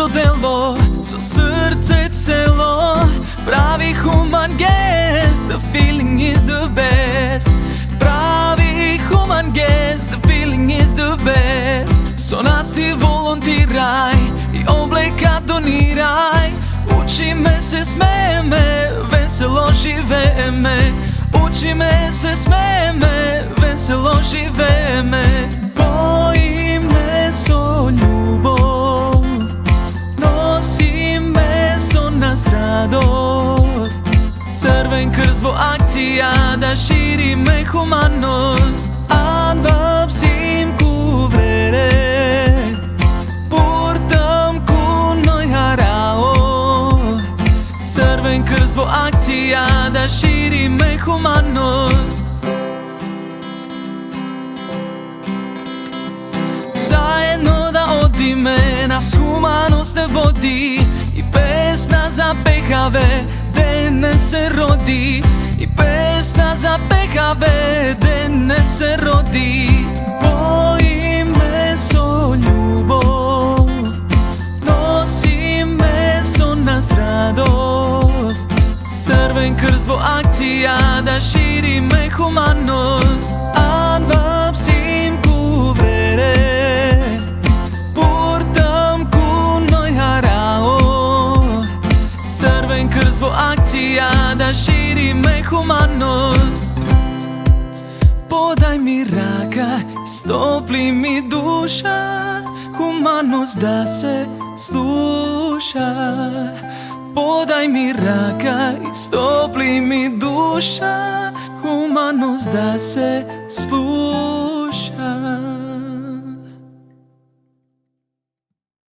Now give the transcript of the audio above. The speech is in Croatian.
dobro delo, so srce celo. Pravi human gest, the feeling is the best. Pravi human gest, the feeling is the best. So nasti volontiraj i obleka doniraj. Uči me se, smeje me, veselo žive me. Uči me se, smeje me, veselo žive me. Poji meso ljubov, nosi meso nas radost. Crven krzvo akcija da širime humanost. Anvapsim ku vrere, purtam ku noi harao. Crven krzvo akcija da širime humanost. Zajedno da odime, nas humanost ne vodi. I pesna za pehave, dene se rodi. I pesna za pehave, dene se rodi. Poji meso ljubov, nosi meso nas radost. Crven krzvo akcija da širime humanost. Anvapsim ku vrere, purtam ku noi harao. Crven krzvo akcija da širime humanost. Podaj mi raka, stopli mi duša. Humanost da se sluša. Podaj mi raka i stopli mi duša. Humanost da se sluša.